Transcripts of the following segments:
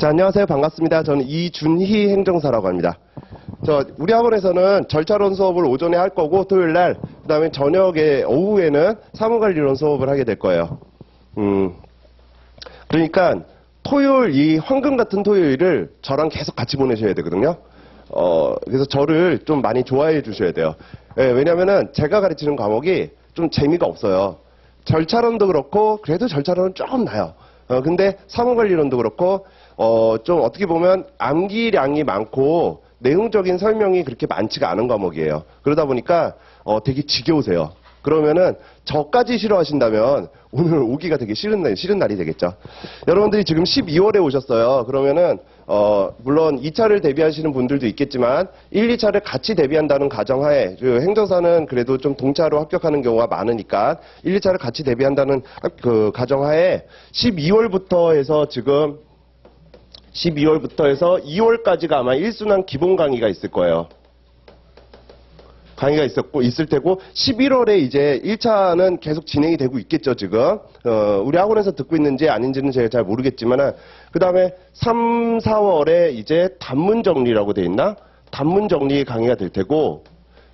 자, 안녕하세요. 반갑습니다. 저는 이준희 행정사라고 합니다. 우리 학원에서는 절차론 수업을 오전에 할 거고, 토요일 날, 그 다음에 저녁에, 오후에는 사무관리론 수업을 하게 될 거예요. 그러니까, 토요일, 이 황금 같은 토요일을 저랑 계속 같이 보내셔야 되거든요. 그래서 저를 좀 많이 좋아해 주셔야 돼요. 예, 왜냐면은 제가 가르치는 과목이 좀 재미가 없어요. 절차론도 그렇고, 그래도 절차론은 조금 나요. 근데 사무관리론도 그렇고, 좀 어떻게 보면 암기량이 많고, 내용적인 설명이 그렇게 많지가 않은 과목이에요. 그러다 보니까, 되게 지겨우세요. 그러면은 저까지 싫어하신다면 오늘 오기가 되게 싫은 날이 되겠죠. 여러분들이 지금 12월에 오셨어요. 그러면은 물론 2차를 대비하시는 분들도 있겠지만 1, 2차를 같이 대비한다는 가정하에 행정사는 그래도 좀 동차로 합격하는 경우가 많으니까 1, 2차를 같이 대비한다는 그 가정하에 12월부터 해서 지금 12월부터 해서 2월까지가 아마 1순환 기본 강의가 있을 거예요. 강의가 있을 테고 11월에 이제 1차는 계속 진행이 되고 있겠죠, 지금. 우리 학원에서 듣고 있는지 아닌지는 제가 잘 모르겠지만 그 다음에 3, 4월에 이제 단문 정리라고 돼 있나? 단문 정리 강의가 될 테고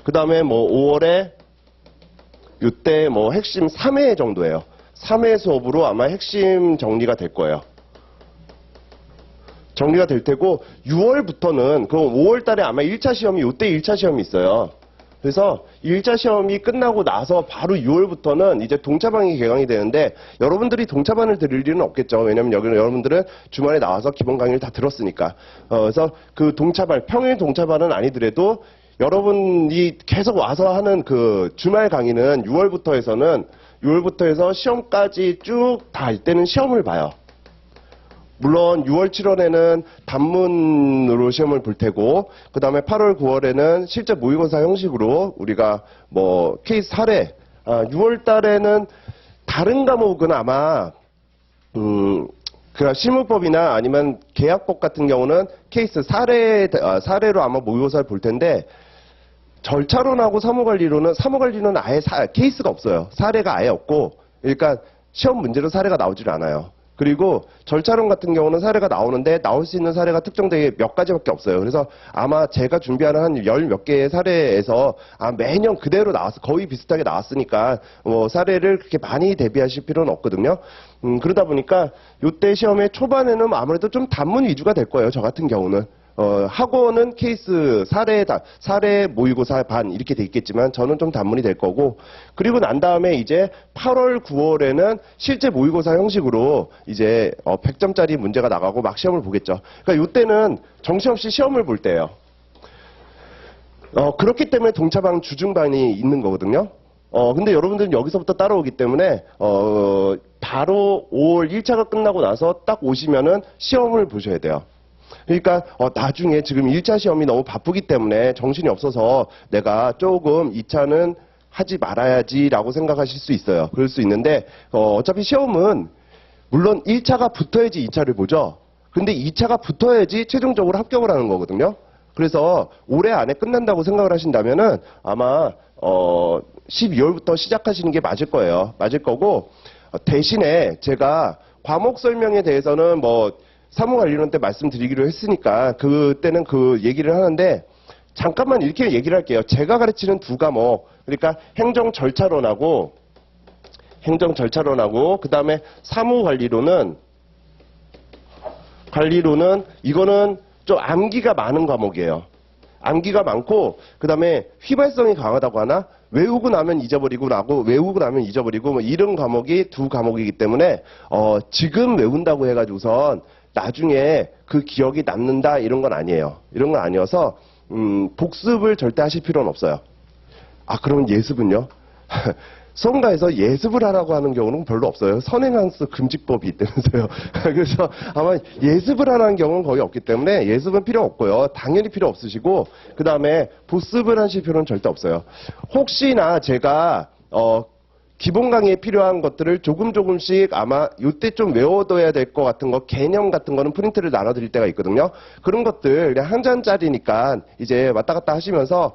그 다음에 뭐 5월에 이때 뭐 핵심 3회 정도예요. 3회 수업으로 아마 핵심 정리가 될 거예요. 정리가 될 테고 6월부터는 그럼 5월 달에 아마 1차 시험이 이때 1차 시험이 있어요. 그래서 1차 시험이 끝나고 나서 바로 6월부터는 이제 동차반이 개강이 되는데 여러분들이 동차반을 들을 일은 없겠죠. 왜냐면 여기는 여러분들은 주말에 나와서 기본 강의를 다 들었으니까. 그래서 그 동차반, 평일 동차반은 아니더라도 여러분이 계속 와서 하는 그 주말 강의는 6월부터 해서 시험까지 쭉 다 이때는 시험을 봐요. 물론 6월, 7월에는 단문으로 시험을 볼 테고 그 다음에 8월, 9월에는 실제 모의고사 형식으로 우리가 뭐 케이스 사례 6월 달에는 다른 과목은 아마 그 실무법이나 아니면 계약법 같은 경우는 케이스 사례로 아마 모의고사를 볼 텐데 절차론하고 사무관리론은 아예 케이스가 없어요. 사례가 아예 없고 그러니까 시험 문제로 사례가 나오질 않아요. 그리고 절차론 같은 경우는 사례가 나오는데 나올 수 있는 사례가 특정되게 몇 가지밖에 없어요. 그래서 아마 제가 준비하는 한 열 몇 개의 사례에서 매년 그대로 나와서 거의 비슷하게 나왔으니까 뭐 사례를 그렇게 많이 대비하실 필요는 없거든요. 그러다 보니까 이때 시험의 초반에는 아무래도 좀 단문 위주가 될 거예요. 저 같은 경우는. 학원은 케이스 사례 모의고사 반 이렇게 돼 있겠지만 저는 좀 단문이 될 거고 그리고 난 다음에 이제 8월 9월에는 실제 모의고사 형식으로 이제 100점짜리 문제가 나가고 막 시험을 보겠죠. 그러니까 이때는 정신없이 시험을 볼 때예요. 그렇기 때문에 동차방 주중반이 있는 거거든요. 근데 여러분들은 여기서부터 따라오기 때문에 바로 5월 1차가 끝나고 나서 딱 오시면은 시험을 보셔야 돼요. 그러니까 나중에 지금 1차 시험이 너무 바쁘기 때문에 정신이 없어서 내가 조금 2차는 하지 말아야지라고 생각하실 수 있어요. 그럴 수 있는데 어차피 시험은 물론 1차가 붙어야지 2차를 보죠. 근데 2차가 붙어야지 최종적으로 합격을 하는 거거든요. 그래서 올해 안에 끝난다고 생각을 하신다면은 아마 12월부터 시작하시는 게 맞을 거예요. 맞을 거고 대신에 제가 과목 설명에 대해서는 뭐 사무관리론 때 말씀드리기로 했으니까 그때는 그 얘기를 하는데 잠깐만 이렇게 얘기를 할게요. 제가 가르치는 두 과목 그러니까 행정절차론하고 그 다음에 사무관리론은 이거는 좀 암기가 많은 과목이에요. 암기가 많고 그 다음에 휘발성이 강하다고 하나? 외우고 나면 잊어버리고 뭐 이런 과목이 두 과목이기 때문에 지금 외운다고 해가지고선 나중에 그 기억이 남는다 이런 건 아니에요. 이런 건 아니어서 복습을 절대 하실 필요는 없어요. 그러면 예습은요? 성가에서 예습을 하라고 하는 경우는 별로 없어요. 선행학습 금지법이 있다면서요. 그래서 아마 예습을 하라는 경우는 거의 없기 때문에 예습은 필요 없고요. 당연히 필요 없으시고 그 다음에 복습을 하실 필요는 절대 없어요. 혹시나 제가 기본 강의에 필요한 것들을 조금씩 아마 이때 좀 외워둬야 될 것 같은 거 개념 같은 거는 프린트를 나눠드릴 때가 있거든요. 그런 것들 그냥 한 잔짜리니까 이제 왔다 갔다 하시면서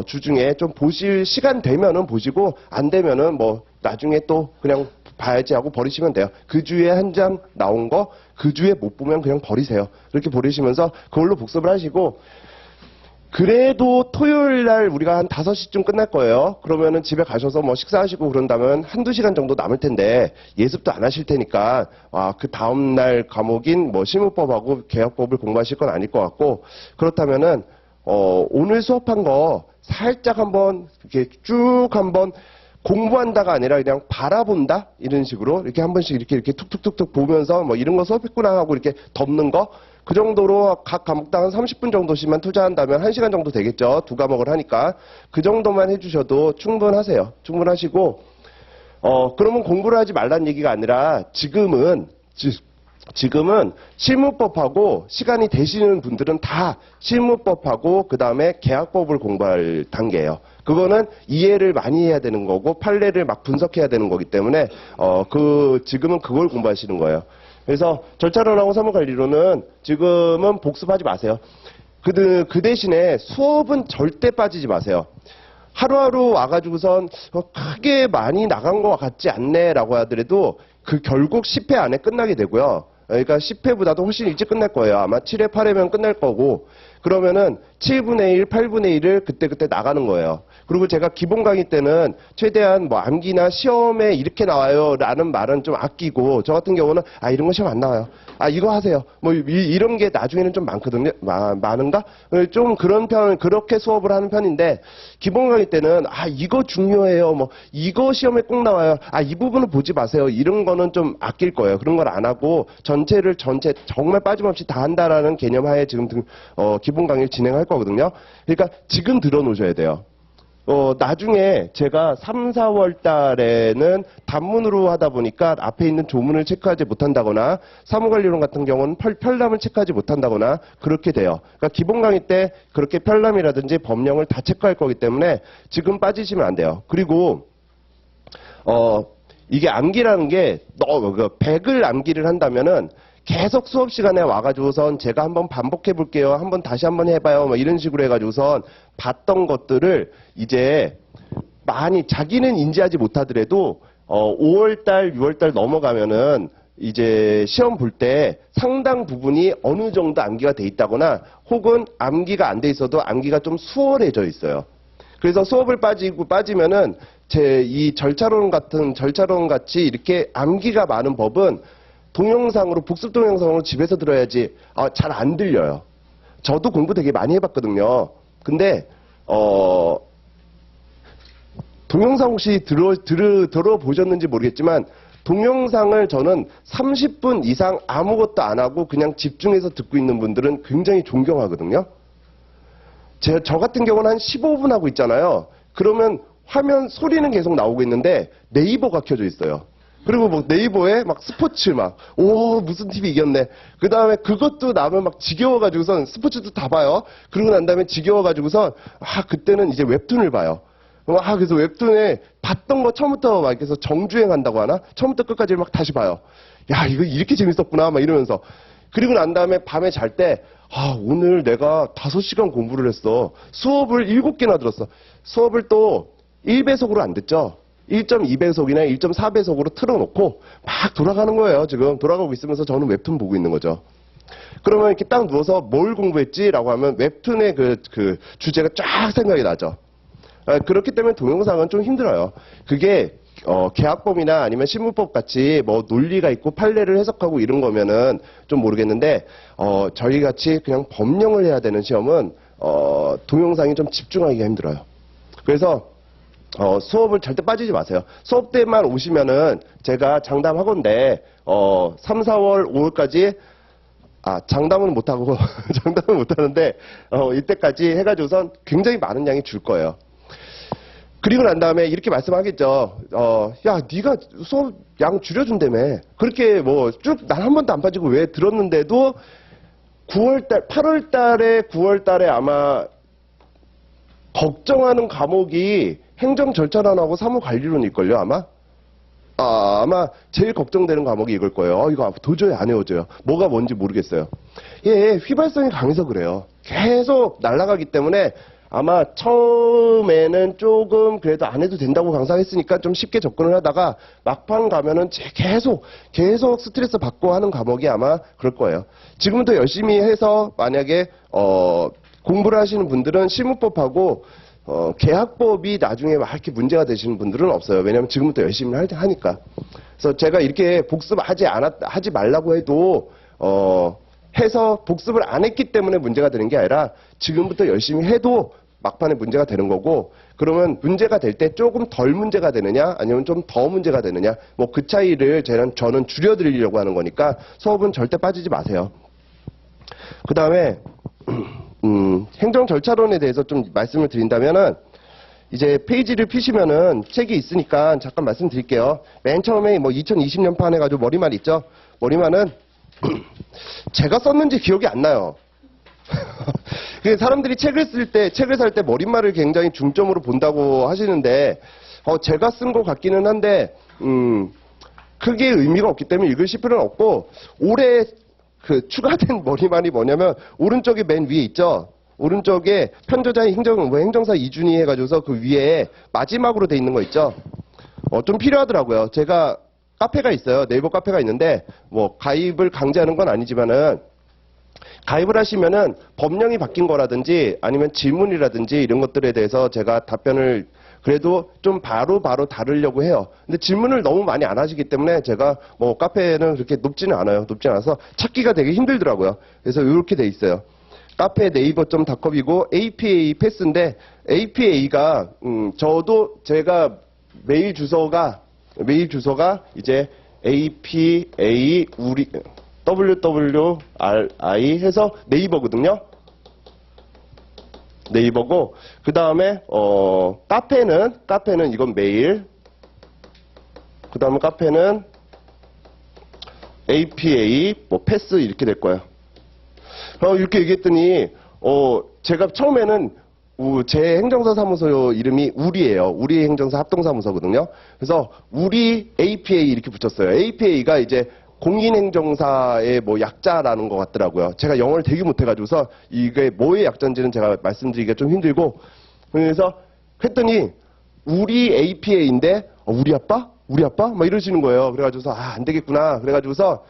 주중에 좀 보실 시간 되면은 보시고 안 되면은 뭐 나중에 또 그냥 봐야지 하고 버리시면 돼요. 그 주에 한 장 나온 거 그 주에 못 보면 그냥 버리세요. 그렇게 버리시면서 그걸로 복습을 하시고, 그래도 토요일 날 우리가 한 5시쯤 끝날 거예요. 그러면은 집에 가셔서 뭐 식사하시고 그런다면 한두 시간 정도 남을 텐데 예습도 안 하실 테니까 그 다음 날 과목인 뭐 실무법하고 계약법을 공부하실 건 아닐 것 같고, 그렇다면은 오늘 수업한 거 살짝 한번 이렇게 쭉 한번 공부한다가 아니라 그냥 바라본다? 이런 식으로 이렇게 한 번씩 이렇게 툭툭툭툭 보면서 뭐 이런 거 수업했구나 하고 이렇게 덮는 거, 그 정도로 각 과목당 한 30분 정도씩만 투자한다면 1시간 정도 되겠죠. 두 과목을 하니까. 그 정도만 해주셔도 충분하세요. 충분하시고, 그러면 공부를 하지 말란 얘기가 아니라 지금은 실무법하고 시간이 되시는 분들은 다 실무법하고 그 다음에 계약법을 공부할 단계예요. 그거는 이해를 많이 해야 되는 거고 판례를 막 분석해야 되는 거기 때문에 지금은 그걸 공부하시는 거예요. 그래서 절차론하고 사무관리론은 지금은 복습하지 마세요. 그 대신에 수업은 절대 빠지지 마세요. 하루하루 와가지고선 크게 많이 나간 것 같지 않네라고 하더라도 그 결국 10회 안에 끝나게 되고요. 그러니까 10회보다도 훨씬 일찍 끝날 거예요. 아마 7회, 8회면 끝날 거고, 그러면은 7분의 1, 8분의 1을 그때 나가는 거예요. 그리고 제가 기본 강의 때는 최대한 뭐 암기나 시험에 이렇게 나와요 라는 말은 좀 아끼고, 저 같은 경우는 이런 거 시험 안 나와요. 이거 하세요. 뭐 이런 게 나중에는 좀 많거든요. 많은가? 좀 그렇게 수업을 하는 편인데, 기본 강의 때는 이거 중요해요. 뭐 이거 시험에 꼭 나와요. 이 부분은 보지 마세요. 이런 거는 좀 아낄 거예요. 그런 걸 안 하고 전체 정말 빠짐없이 다 한다라는 개념 하에 지금 기본 강의를 진행할 거거든요. 그러니까 지금 들어놓으셔야 돼요. 나중에 제가 3, 4월 달에는 단문으로 하다 보니까 앞에 있는 조문을 체크하지 못한다거나, 사무관리론 같은 경우는 편람을 체크하지 못한다거나 그렇게 돼요. 그러니까 기본 강의 때 그렇게 편람이라든지 법령을 다 체크할 거기 때문에 지금 빠지시면 안 돼요. 그리고 이게 암기라는 게 100을 암기를 한다면은 계속 수업 시간에 와가지고선 제가 한번 반복해 볼게요. 다시 한번 해봐요. 뭐 이런 식으로 해가지고선 봤던 것들을 이제 많이 자기는 인지하지 못하더라도 5월달, 6월달 넘어가면은 이제 시험 볼 때 상당 부분이 어느 정도 암기가 돼 있다거나, 혹은 암기가 안 돼 있어도 암기가 좀 수월해져 있어요. 그래서 수업을 빠지면은 이 절차론 같이 이렇게 암기가 많은 법은 복습 동영상으로 집에서 들어야지 잘 안 들려요. 저도 공부 되게 많이 해봤거든요. 근데 동영상 혹시 들어보셨는지 모르겠지만, 동영상을 저는 30분 이상 아무것도 안 하고 그냥 집중해서 듣고 있는 분들은 굉장히 존경하거든요. 저 같은 경우는 한 15분 하고 있잖아요. 그러면 화면 소리는 계속 나오고 있는데 네이버가 켜져 있어요. 그리고 뭐 네이버에 막 스포츠 무슨 팀이 이겼네. 그 다음에 그것도 나면 막 지겨워가지고선 스포츠도 다 봐요. 그러고 난 다음에 지겨워가지고선 그때는 이제 웹툰을 봐요. 그래서 웹툰에 봤던 거 처음부터 막 해서 정주행한다고 하나? 처음부터 끝까지 막 다시 봐요. 이거 이렇게 재밌었구나 막 이러면서. 그리고 난 다음에 밤에 잘 때 오늘 내가 5시간 공부를 했어. 수업을 7개나 들었어. 수업을 또 1배속으로 안 듣죠. 1.2배속이나 1.4배속으로 틀어놓고 막 돌아가는 거예요. 지금 돌아가고 있으면서 저는 웹툰 보고 있는 거죠. 그러면 이렇게 딱 누워서 뭘 공부했지라고 하면 웹툰의 그 주제가 쫙 생각이 나죠. 그렇기 때문에 동영상은 좀 힘들어요. 그게 계약법이나 아니면 실무법 같이 뭐 논리가 있고 판례를 해석하고 이런 거면은 좀 모르겠는데, 저희 같이 그냥 법령을 해야 되는 시험은 동영상이 좀 집중하기가 힘들어요. 그래서 수업을 절대 빠지지 마세요. 수업 때만 오시면은 제가 장담 학원데 3, 4월, 5월까지 장담은 못하고 장담은 못하는데 이때까지 해가지고선 굉장히 많은 양이 줄 거예요. 그리고 난 다음에 이렇게 말씀하겠죠. 네가 수업 양 줄여준다며. 그렇게 뭐 쭉 난 한 번도 안 빠지고 왜 들었는데도 9월달에 아마 걱정하는 과목이 행정절차론하고 사무관리론일걸요, 아마? 아마 제일 걱정되는 과목이 이걸 거예요. 이거 도저히 안 외워져요. 뭐가 뭔지 모르겠어요. 휘발성이 강해서 그래요. 계속 날아가기 때문에 아마 처음에는 조금 그래도 안 해도 된다고 강사했으니까 좀 쉽게 접근을 하다가 막판 가면은 계속 스트레스 받고 하는 과목이 아마 그럴 거예요. 지금부터 열심히 해서 만약에 공부를 하시는 분들은 실무법하고 계약법이 나중에 막 이렇게 문제가 되시는 분들은 없어요. 왜냐하면 지금부터 열심히 하니까. 그래서 제가 이렇게 하지 말라고 해도 해서 복습을 안 했기 때문에 문제가 되는 게 아니라 지금부터 열심히 해도 막판에 문제가 되는 거고, 그러면 문제가 될 때 조금 덜 문제가 되느냐 아니면 좀 더 문제가 되느냐, 뭐 그 차이를 저는 줄여드리려고 하는 거니까 수업은 절대 빠지지 마세요. 그 다음에 행정 절차론에 대해서 좀 말씀을 드린다면은, 이제 페이지를 피시면은 책이 있으니까 잠깐 말씀드릴게요. 맨 처음에 뭐 2020년판 해가지고 머리말 있죠? 머리말은 제가 썼는지 기억이 안 나요. 사람들이 책을 살 때 머릿말을 굉장히 중점으로 본다고 하시는데, 제가 쓴 것 같기는 한데, 크게 의미가 없기 때문에 읽으실 필요는 없고, 올해 추가된 머리말이 뭐냐면, 오른쪽에 맨 위에 있죠? 오른쪽에 편저자의 행정사 이준희 해가지고서 그 위에 마지막으로 돼 있는 거 있죠? 좀 필요하더라고요. 제가 카페가 있어요. 네이버 카페가 있는데, 뭐, 가입을 강제하는 건 아니지만은, 가입을 하시면은 법령이 바뀐 거라든지 아니면 질문이라든지 이런 것들에 대해서 제가 답변을 그래도 좀 바로 다루려고 해요. 근데 질문을 너무 많이 안 하시기 때문에 제가 뭐 카페는 그렇게 높지는 않아요. 높지 않아서 찾기가 되게 힘들더라고요. 그래서 이렇게 돼 있어요. 카페 네이버.com이고 APA 패스인데, APA가 저도 제가 메일 주소가 이제 APA 우리 WWRI 해서 네이버거든요. 네이버고, 그 다음에 카페는 이건 메일, 그 다음에 카페는 APA 뭐 패스 이렇게 될 거예요. 이렇게 얘기했더니 제가 처음에는 제 행정사 사무소 이름이 우리예요. 우리 행정사 합동사무소거든요. 그래서 우리 APA 이렇게 붙였어요. APA가 이제 공인행정사의 뭐 약자라는 것 같더라고요. 제가 영어를 되게 못해가지고서 이게 뭐의 약자인지는 제가 말씀드리기가 좀 힘들고, 그래서 했더니 우리 APA인데 우리 아빠? 막 이러시는 거예요. 그래가지고서 안 되겠구나. 그래가지고서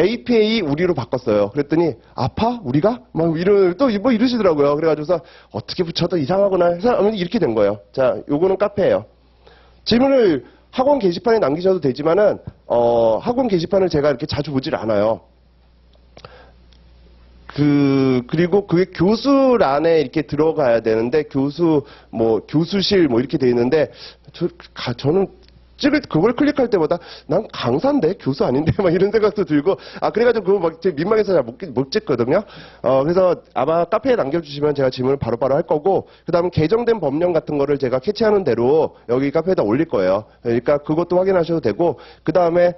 APA 우리로 바꿨어요. 그랬더니 아파? 우리가? 막 이러시더라고요. 그래가지고서 어떻게 붙여도 이상하구나 해서 이렇게 된 거예요. 자, 요거는 카페예요. 질문을 학원 게시판에 남기셔도 되지만은 학원 게시판을 제가 이렇게 자주 보질 않아요. 그리고 그게 교수란에 이렇게 들어가야 되는데, 교수실 이렇게 돼 있는데, 저는 그걸 클릭할 때마다 난 강사인데 교수 아닌데 막 이런 생각도 들고, 그래가지고 그거 막 되게 민망해서 잘 못 찍거든요. 그래서 아마 카페에 남겨주시면 제가 질문을 바로바로 할 거고, 그 다음 개정된 법령 같은 거를 제가 캐치하는 대로 여기 카페에다 올릴 거예요. 그러니까 그것도 확인하셔도 되고, 그 다음에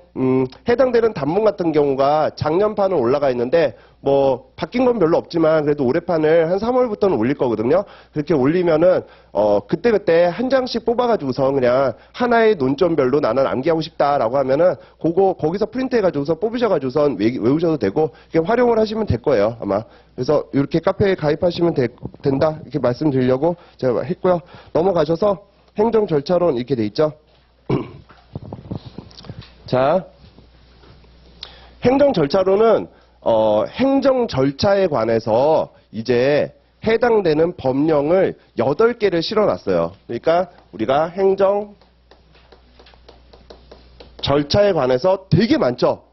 해당되는 단문 같은 경우가 작년판은 올라가 있는데, 뭐 바뀐 건 별로 없지만 그래도 올해판을 한 3월부터는 올릴 거거든요. 그렇게 올리면은 그때 한 장씩 뽑아가지고서 그냥 하나의 논점별로 나는 암기하고 싶다라고 하면은 거기서 프린트해가지고서 뽑으셔가지고선 외우셔도 되고, 이렇게 활용을 하시면 될 거예요 아마. 그래서 이렇게 카페에 가입하시면 된다 이렇게 말씀드리려고 제가 했고요. 넘어가셔서 행정 절차론 이렇게 돼 있죠. 자, 행정 절차론은 행정 절차에 관해서 이제 해당되는 법령을 8개를 실어놨어요. 그러니까 우리가 행정 절차에 관해서 되게 많죠.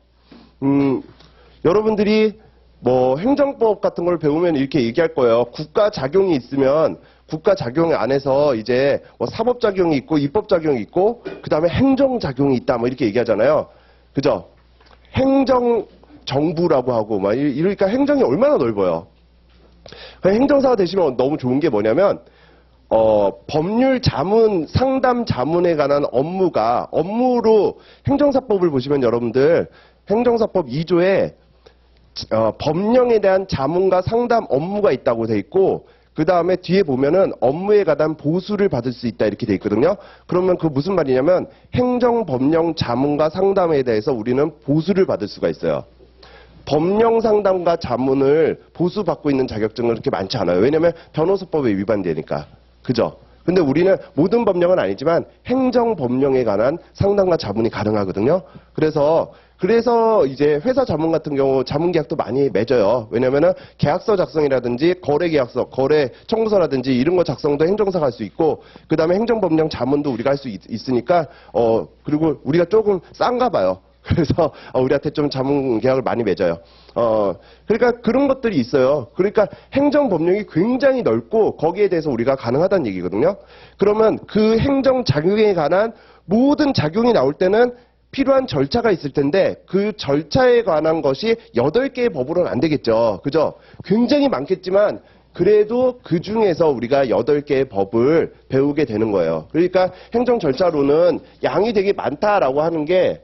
여러분들이 뭐 행정법 같은 걸 배우면 이렇게 얘기할 거예요. 국가작용이 있으면 국가작용 안에서 이제 뭐 사법작용이 있고 입법작용이 있고 그 다음에 행정작용이 있다 뭐 이렇게 얘기하잖아요. 그죠? 정부라고 하고 막 이러니까 행정이 얼마나 넓어요. 행정사가 되시면 너무 좋은 게 뭐냐면 법률 자문, 상담 자문에 관한 업무로 행정사법을 보시면 여러분들 행정사법 2조에 법령에 대한 자문과 상담 업무가 있다고 돼 있고, 그 다음에 뒤에 보면은 업무에 관한 보수를 받을 수 있다 이렇게 돼 있거든요. 그러면 그 무슨 말이냐면 행정, 법령, 자문과 상담에 대해서 우리는 보수를 받을 수가 있어요. 법령 상담가 자문을 보수받고 있는 자격증은 그렇게 많지 않아요. 왜냐면 변호사법에 위반되니까. 그죠? 근데 우리는 모든 법령은 아니지만 행정법령에 관한 상담과 자문이 가능하거든요. 그래서 이제 회사 자문 같은 경우 자문계약도 많이 맺어요. 왜냐면은 계약서 작성이라든지 거래계약서, 거래 청구서라든지 이런 거 작성도 행정사가 할 수 있고, 그 다음에 행정법령 자문도 우리가 할 수 있으니까, 그리고 우리가 조금 싼가 봐요. 그래서 우리한테 좀 자문 계약을 많이 맺어요. 그러니까 그런 것들이 있어요. 그러니까 행정법령이 굉장히 넓고 거기에 대해서 우리가 가능하다는 얘기거든요. 그러면 그 행정작용에 관한 모든 작용이 나올 때는 필요한 절차가 있을 텐데 그 절차에 관한 것이 8개의 법으로는 안 되겠죠. 그죠? 굉장히 많겠지만 그래도 그 중에서 우리가 8개의 법을 배우게 되는 거예요. 그러니까 행정 절차로는 양이 되게 많다라고 하는 게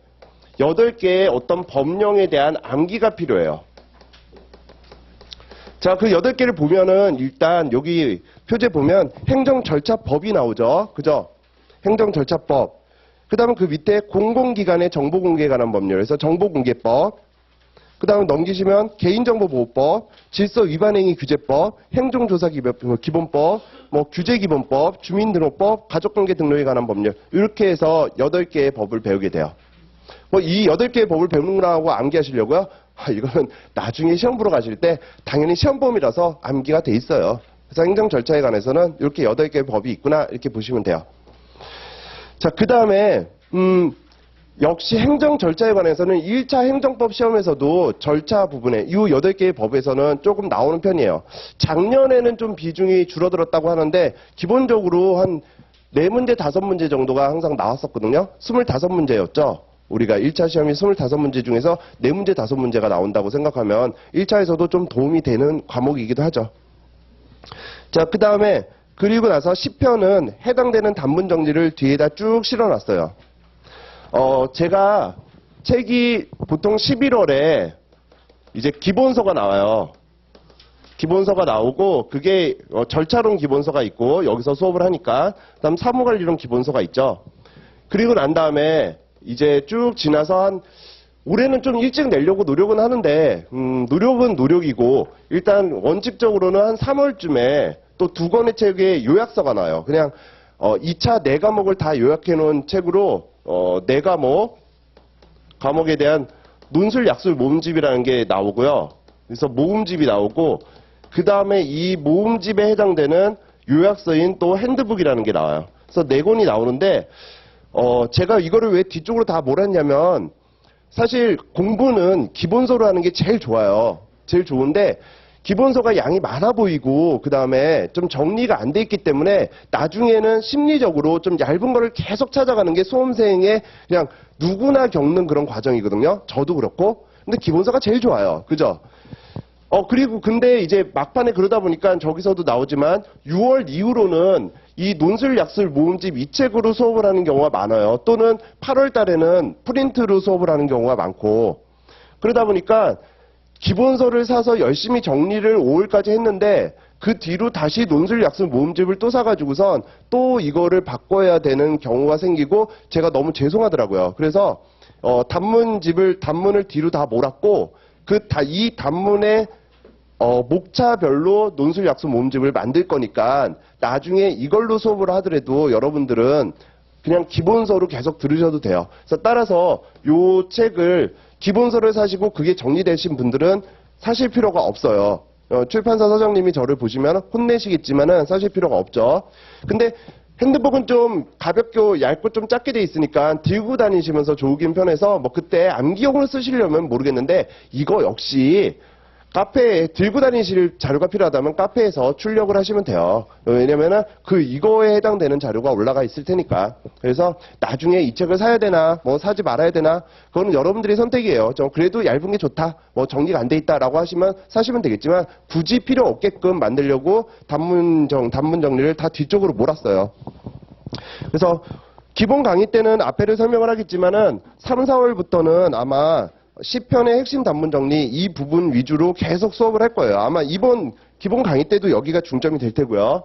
8개의 어떤 법령에 대한 암기가 필요해요. 자, 그 8개를 보면은 일단 여기 표제 보면 행정절차법이 나오죠. 그죠? 행정절차법. 그 다음에 그 밑에 공공기관의 정보공개에 관한 법률. 그래서 정보공개법. 그 다음에 넘기시면 개인정보보호법, 질서위반행위 규제법, 행정조사기본법, 규제기본법, 주민등록법, 가족관계 등록에 관한 법률. 이렇게 해서 8개의 법을 배우게 돼요. 이 8개의 법을 배우느라고 암기하시려고요? 이거는 나중에 시험 보러 가실 때 당연히 시험범위라서 암기가 돼 있어요. 그래서 행정절차에 관해서는 이렇게 8개의 법이 있구나 이렇게 보시면 돼요. 자, 그 다음에 역시 행정절차에 관해서는 1차 행정법 시험에서도 절차 부분에 이 8개의 법에서는 조금 나오는 편이에요. 작년에는 좀 비중이 줄어들었다고 하는데 기본적으로 한 4문제, 5문제 정도가 항상 나왔었거든요. 25문제였죠. 우리가 1차 시험이 25문제 중에서 4문제, 5문제가 나온다고 생각하면 1차에서도 좀 도움이 되는 과목이기도 하죠. 자, 그 다음에 그리고 나서 10편은 해당되는 단문 정리를 뒤에다 쭉 실어놨어요. 제가 책이 보통 11월에 이제 기본서가 나와요. 기본서가 나오고 그게 절차론 기본서가 있고 여기서 수업을 하니까 그다음 사무관리론 기본서가 있죠. 그리고 난 다음에 이제 쭉 지나서 올해는 좀 일찍 내려고 노력은 하는데 노력은 노력이고 일단 원칙적으로는 한 3월쯤에 또 2권의 책에 요약서가 나와요. 그냥 2차 4과목을 다 요약해 놓은 책으로 4과목에 대한 논술 약술 모음집이라는 게 나오고요. 그래서 모음집이 나오고 그 다음에 이 모음집에 해당되는 요약서인 또 핸드북이라는 게 나와요. 그래서 4권이 나오는데 제가 이거를 왜 뒤쪽으로 다 몰았냐면 사실 공부는 기본서로 하는 게 제일 좋아요. 제일 좋은데 기본서가 양이 많아 보이고 그 다음에 좀 정리가 안 돼 있기 때문에 나중에는 심리적으로 좀 얇은 거를 계속 찾아가는 게 수험생의 그냥 누구나 겪는 그런 과정이거든요. 저도 그렇고. 근데 기본서가 제일 좋아요. 그죠? 그리고 근데 이제 막판에 그러다 보니까 저기서도 나오지만 6월 이후로는 이 논술 약술 모음집 이 책으로 수업을 하는 경우가 많아요. 또는 8월 달에는 프린트로 수업을 하는 경우가 많고 그러다 보니까 기본서를 사서 열심히 정리를 5월까지 했는데 그 뒤로 다시 논술 약술 모음집을 또 사가지고선 또 이거를 바꿔야 되는 경우가 생기고 제가 너무 죄송하더라고요. 그래서 단문을 뒤로 다 몰았고 이 단문의 목차별로 논술 약술 모음집을 만들 거니까 나중에 이걸로 수업을 하더라도 여러분들은 그냥 기본서로 계속 들으셔도 돼요. 그래서 따라서 요 책을 기본서를 사시고 그게 정리되신 분들은 사실 필요가 없어요. 출판사 사장님이 저를 보시면 혼내시겠지만은 사실 필요가 없죠. 근데 핸드북은 좀 가볍고 얇고 좀 작게 돼 있으니까 들고 다니시면서 좋긴 편해서 그때 암기용으로 쓰시려면 모르겠는데 이거 역시 카페에 들고 다니실 자료가 필요하다면 카페에서 출력을 하시면 돼요. 왜냐면은 이거에 해당되는 자료가 올라가 있을 테니까. 그래서 나중에 이 책을 사야 되나, 사지 말아야 되나, 그거는 여러분들의 선택이에요. 그래도 얇은 게 좋다, 정리가 안 돼 있다라고 하시면 사시면 되겠지만 굳이 필요 없게끔 만들려고 단문 정리를 다 뒤쪽으로 몰았어요. 그래서 기본 강의 때는 앞에를 설명을 하겠지만은 3, 4월부터는 아마 10편의 핵심 단문 정리 이 부분 위주로 계속 수업을 할 거예요. 아마 이번 기본 강의 때도 여기가 중점이 될 테고요.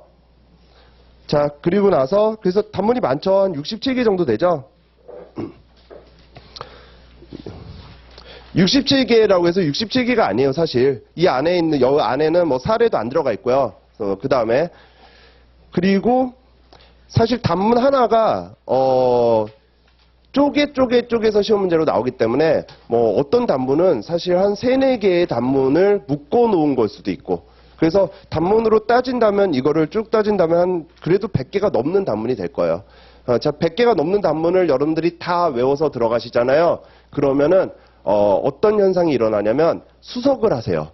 자, 그리고 나서 그래서 단문이 많죠. 한 67개 정도 되죠. 67개라고 해서 67개가 아니에요, 사실. 이 안에 있는, 여 안에는 뭐 사례도 안 들어가 있고요. 그 다음에, 그리고 사실 단문 하나가, 쪼개서 시험 문제로 나오기 때문에, 뭐 어떤 단문은 사실 한 3, 4개의 단문을 묶어 놓은 걸 수도 있고, 그래서 단문으로 따진다면, 이거를 쭉 따진다면 한, 그래도 100개가 넘는 단문이 될 거예요. 자, 100개가 넘는 단문을 여러분들이 다 외워서 들어가시잖아요. 그러면은, 어떤 현상이 일어나냐면 수석을 하세요.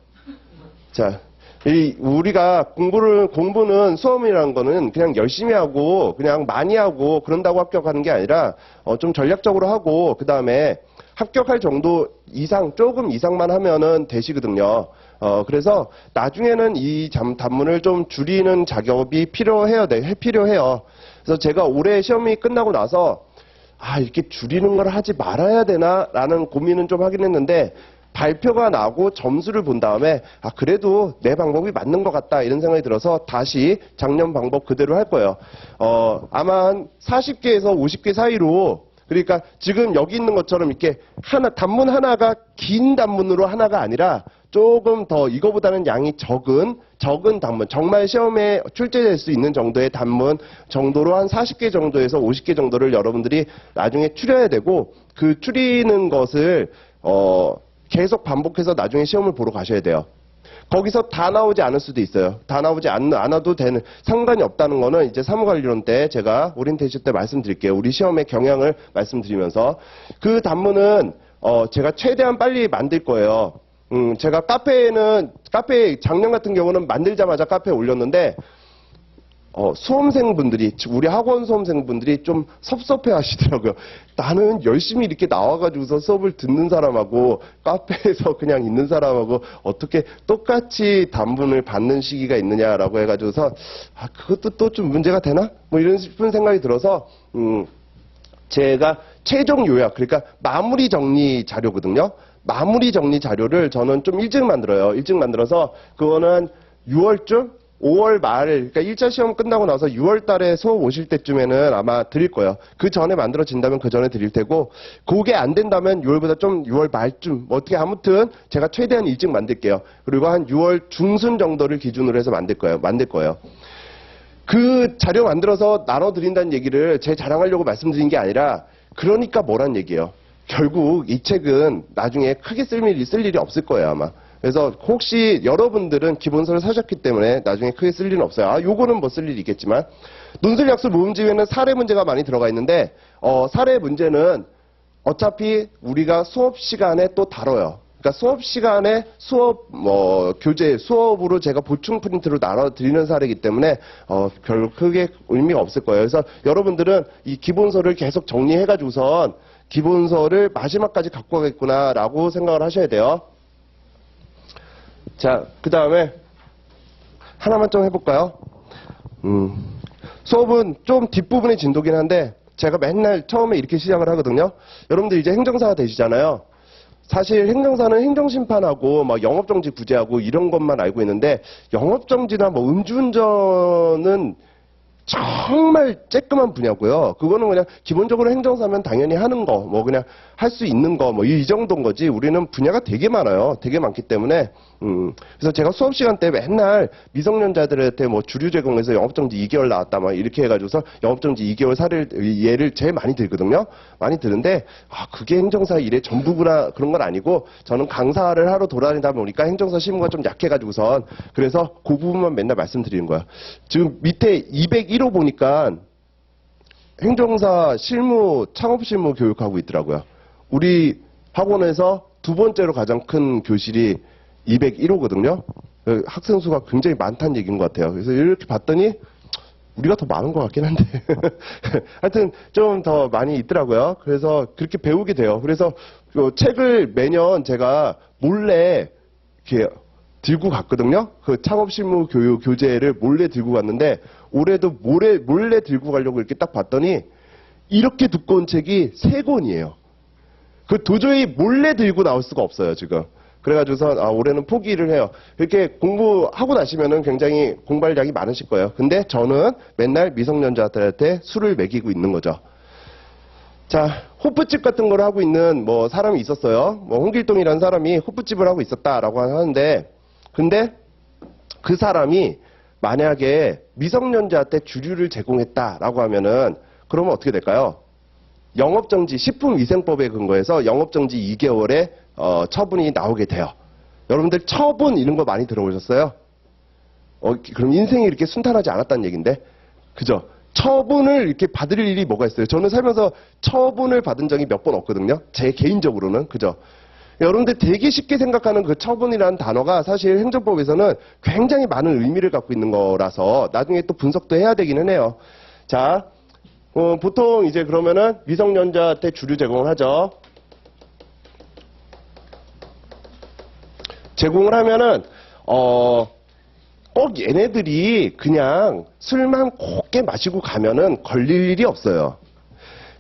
자, 우리가 공부는 수험이라는 거는 그냥 열심히 하고 그냥 많이 하고 그런다고 합격하는 게 아니라 좀 전략적으로 하고 그 다음에 합격할 정도 이상, 조금 이상만 하면은 되시거든요. 그래서 나중에는 이 단문을 좀 줄이는 작업이 필요해요. 그래서 제가 올해 시험이 끝나고 나서 이렇게 줄이는 걸 하지 말아야 되나라는 고민은 좀 하긴 했는데 발표가 나고 점수를 본 다음에 그래도 내 방법이 맞는 것 같다 이런 생각이 들어서 다시 작년 방법 그대로 할 거예요. 아마 한 40개에서 50개 사이로 그러니까 지금 여기 있는 것처럼 이렇게 단문 하나가 긴 단문으로 하나가 아니라 조금 더 이거보다는 양이 적은 단문, 정말 시험에 출제될 수 있는 정도의 단문 정도로 한 40개 정도에서 50개 정도를 여러분들이 나중에 추려야 되고 그 추리는 것을 계속 반복해서 나중에 시험을 보러 가셔야 돼요. 거기서 다 나오지 않을 수도 있어요. 다 나오지 않아도 되는, 상관이 없다는 거는 이제 사무관리론 때 제가 오리엔테이션 때 말씀드릴게요. 우리 시험의 경향을 말씀드리면서. 그 단문은, 제가 최대한 빨리 만들 거예요. 제가 카페 작년 같은 경우는 만들자마자 카페에 올렸는데, 수험생분들이, 우리 학원 수험생분들이 좀 섭섭해 하시더라고요. 나는 열심히 이렇게 나와가지고서 수업을 듣는 사람하고 카페에서 그냥 있는 사람하고 어떻게 똑같이 단문을 받는 시기가 있느냐라고 해가지고서 그것도 또 좀 문제가 되나? 뭐 이런 싶은 생각이 들어서 제가 최종 요약, 그러니까 마무리 정리 자료거든요. 마무리 정리 자료를 저는 좀 일찍 만들어요. 일찍 만들어서 그거는 6월쯤? 5월 말, 그러니까 1차 시험 끝나고 나서 6월 달에 수업 오실 때쯤에는 아마 드릴 거예요. 그 전에 만들어진다면 그 전에 드릴 테고, 그게 안 된다면 6월보다 좀 6월 말쯤, 뭐 어떻게 아무튼 제가 최대한 일찍 만들게요. 그리고 한 6월 중순 정도를 기준으로 해서 만들 거예요. 그 자료 만들어서 나눠드린다는 얘기를 제 자랑하려고 말씀드린 게 아니라, 그러니까 뭐란 얘기예요. 결국 이 책은 나중에 크게 쓸 일이 없을 거예요, 아마. 그래서 혹시 여러분들은 기본서를 사셨기 때문에 나중에 크게 쓸 일은 없어요. 요거는 뭐 쓸 일이 있겠지만. 논술약술 모음집에는 사례 문제가 많이 들어가 있는데 사례 문제는 어차피 우리가 수업 시간에 또 다뤄요. 그러니까 수업 시간에 교재, 수업으로 제가 보충 프린트로 나눠드리는 사례이기 때문에 별로 크게 의미가 없을 거예요. 그래서 여러분들은 이 기본서를 계속 정리해가지고선 기본서를 마지막까지 갖고 가겠구나라고 생각을 하셔야 돼요. 자, 그 다음에 하나만 좀 해볼까요? 수업은 좀 뒷부분의 진도긴 한데 제가 맨날 처음에 이렇게 시작을 하거든요. 여러분들 이제 행정사가 되시잖아요. 사실 행정사는 행정심판하고 막 영업정지 구제하고 이런 것만 알고 있는데 영업정지나 뭐 음주운전은 정말 쬐끄만 분야고요. 그거는 그냥 기본적으로 행정사면 당연히 하는 거, 뭐 그냥 할 수 있는 거, 뭐 이 정도인 거지. 우리는 분야가 되게 많아요. 되게 많기 때문에. 그래서 제가 수업 시간 때 맨날 미성년자들한테 뭐 주류 제공해서 영업정지 2개월 나왔다 막 이렇게 해가지고서 영업정지 2개월 예를 제일 많이 들거든요. 많이 드는데 그게 행정사 일의 전부구나 그런 건 아니고 저는 강사를 하러 돌아다니다 보니까 행정사 실무가 좀 약해가지고선 그래서 그 부분만 맨날 말씀드리는 거야. 지금 밑에 201호 보니까 행정사 실무 창업 실무 교육하고 있더라고요. 우리 학원에서 두 번째로 가장 큰 교실이 201호거든요. 학생 수가 굉장히 많다는 얘기인 것 같아요. 그래서 이렇게 봤더니 우리가 더 많은 것 같긴 한데 하여튼 좀 더 많이 있더라고요. 그래서 그렇게 배우게 돼요. 그래서 책을 매년 제가 몰래 이렇게 들고 갔거든요. 그 창업실무 교육 교재를 몰래 들고 갔는데 올해도 몰래 들고 가려고 이렇게 딱 봤더니 이렇게 두꺼운 책이 3권이에요. 그 도저히 몰래 들고 나올 수가 없어요, 지금. 그래가지고서 올해는 포기를 해요. 이렇게 공부하고 나시면은 굉장히 공부할 양이 많으실 거예요. 근데 저는 맨날 미성년자들한테 술을 먹이고 있는 거죠. 자, 호프집 같은 걸 하고 있는 뭐 사람이 있었어요. 뭐 홍길동이라는 사람이 호프집을 하고 있었다라고 하는데, 근데 그 사람이 만약에 미성년자한테 주류를 제공했다라고 하면은 그러면 어떻게 될까요? 영업정지, 식품위생법에 근거해서 영업정지 2개월의 처분이 나오게 돼요. 여러분들 처분 이런 거 많이 들어보셨어요? 그럼 인생이 이렇게 순탄하지 않았다는 얘기인데, 그죠? 처분을 이렇게 받을 일이 뭐가 있어요? 저는 살면서 처분을 받은 적이 몇 번 없거든요. 제 개인적으로는, 그죠? 여러분들 되게 쉽게 생각하는 그 처분이라는 단어가 사실 행정법에서는 굉장히 많은 의미를 갖고 있는 거라서 나중에 또 분석도 해야 되기는 해요. 자, 보통 이제 그러면은 미성년자한테 주류 제공을 하죠. 제공을 하면은 꼭 얘네들이 그냥 술만 곱게 마시고 가면은 걸릴 일이 없어요.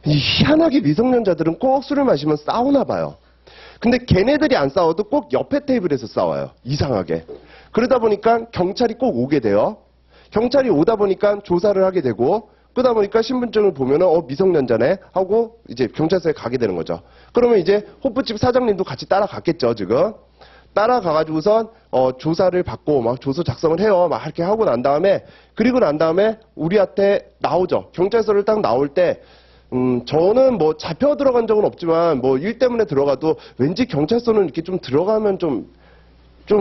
희한하게 미성년자들은 꼭 술을 마시면 싸우나 봐요. 근데 걔네들이 안 싸워도 꼭 옆에 테이블에서 싸워요. 이상하게. 그러다 보니까 경찰이 꼭 오게 돼요. 경찰이 오다 보니까 조사를 하게 되고, 그러다 보니까 신분증을 보면은 미성년자네 하고 이제 경찰서에 가게 되는 거죠. 그러면 이제 호프집 사장님도 같이 따라갔겠죠, 지금. 따라가가지고선 조사를 받고 막 조서 작성을 해요. 막 이렇게 하고 난 다음에, 그리고 난 다음에 우리한테 나오죠. 경찰서를 딱 나올 때 저는 뭐 잡혀 들어간 적은 없지만 뭐 일 때문에 들어가도 왠지 경찰서는 이렇게 좀 들어가면 좀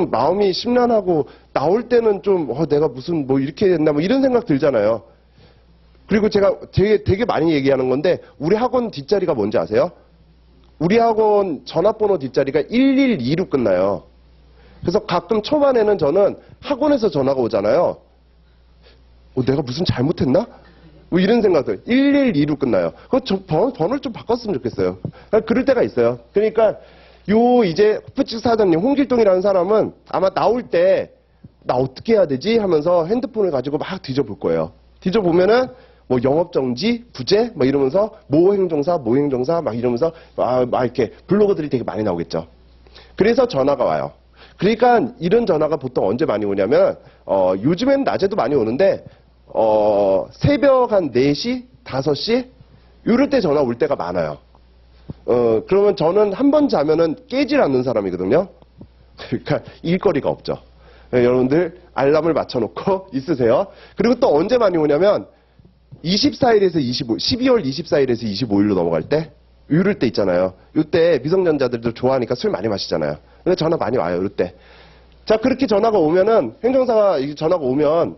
마음이 심란하고 나올 때는 좀 내가 무슨 뭐 이렇게 됐나 뭐 이런 생각 들잖아요. 그리고 제가 되게 많이 얘기하는 건데, 우리 학원 뒷자리가 뭔지 아세요? 우리 학원 전화번호 뒷자리가 112로 끝나요. 그래서 가끔 초반에는 저는 학원에서 전화가 오잖아요. 내가 무슨 잘못했나? 뭐 이런 생각들. 112로 끝나요. 번호를 좀 바꿨으면 좋겠어요. 그럴 때가 있어요. 그러니까 이제 호프집 사장님 홍길동이라는 사람은 아마 나올 때 나 어떻게 해야 되지 하면서 핸드폰을 가지고 막 뒤져볼 거예요. 뒤져보면은 뭐 영업정지, 부재 막 이러면서 모행정사 막 이러면서 막 이렇게 블로거들이 되게 많이 나오겠죠. 그래서 전화가 와요. 그러니까 이런 전화가 보통 언제 많이 오냐면 요즘엔 낮에도 많이 오는데 새벽 한 4시, 5시 이럴 때 전화 올 때가 많아요. 그러면 저는 한 번 자면은 깨질 않는 사람이거든요. 그러니까 일거리가 없죠. 여러분들 알람을 맞춰놓고 있으세요. 그리고 또 언제 많이 오냐면 24일에서 12월 24일에서 25일로 넘어갈 때, 이럴 때 있잖아요. 이때 미성년자들도 좋아하니까 술 많이 마시잖아요. 근데 전화 많이 와요, 이때. 자, 그렇게 전화가 오면은, 행정사가 전화가 오면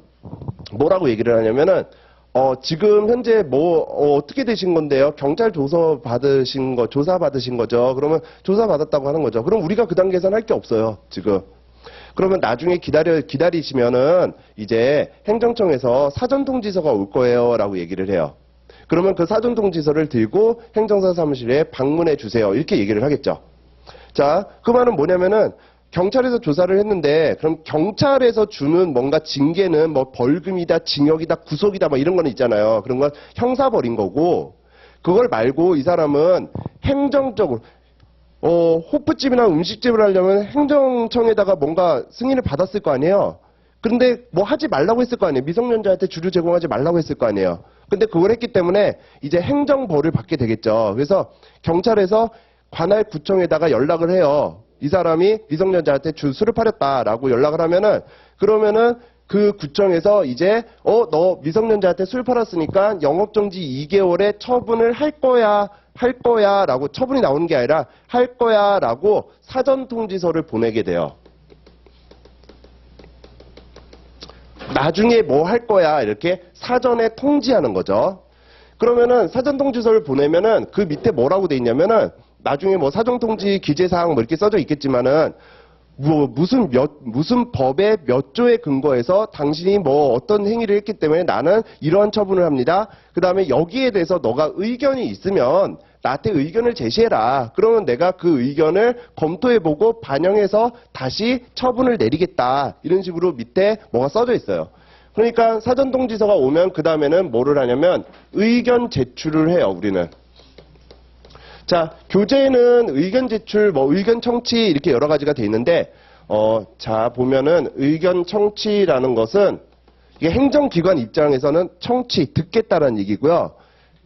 뭐라고 얘기를 하냐면은, 지금 현재 어떻게 되신 건데요? 경찰 조사 받으신 거죠? 그러면 조사 받았다고 하는 거죠. 그럼 우리가 그 단계에서는 할 게 없어요, 지금. 그러면 나중에 기다리시면은 이제 행정청에서 사전통지서가 올 거예요 라고 얘기를 해요. 그러면 그 사전통지서를 들고 행정사 사무실에 방문해 주세요. 이렇게 얘기를 하겠죠. 자, 그 말은 뭐냐면은 경찰에서 조사를 했는데, 그럼 경찰에서 주는 뭔가 징계는 뭐 벌금이다, 징역이다, 구속이다 뭐 이런 거는 있잖아요. 그런 건 형사벌인 거고, 그걸 말고 이 사람은 행정적으로 호프집이나 음식집을 하려면 행정청에다가 뭔가 승인을 받았을 거 아니에요. 그런데 뭐 하지 말라고 했을 거 아니에요. 미성년자한테 주류 제공하지 말라고 했을 거 아니에요. 근데 그걸 했기 때문에 이제 행정벌을 받게 되겠죠. 그래서 경찰에서 관할 구청에다가 연락을 해요. 이 사람이 미성년자한테 술을 팔았다라고 연락을 하면은, 그러면은 그 구청에서 이제 너 미성년자한테 술 팔았으니까 영업정지 2개월에 처분을 할 거야 라고, 처분이 나오는 게 아니라 할 거야 라고 사전통지서를 보내게 돼요. 나중에 뭐 할 거야 이렇게 사전에 통지하는 거죠. 그러면은 사전통지서를 보내면은 그 밑에 뭐라고 돼 있냐면은, 나중에 뭐 사전통지 기재사항 뭐 이렇게 써져 있겠지만은, 무슨 법의 몇 조에 근거해서 당신이 뭐 어떤 행위를 했기 때문에 나는 이러한 처분을 합니다. 그 다음에 여기에 대해서 너가 의견이 있으면 나한테 의견을 제시해라. 그러면 내가 그 의견을 검토해보고 반영해서 다시 처분을 내리겠다. 이런 식으로 밑에 뭐가 써져 있어요. 그러니까 사전통지서가 오면 그 다음에는 뭐를 하냐면 의견 제출을 해요, 우리는. 자, 교재에는 의견 제출, 의견 청취 이렇게 여러 가지가 돼 있는데, 자, 보면은 의견 청취라는 것은 이게 행정기관 입장에서는 청취, 듣겠다라는 얘기고요.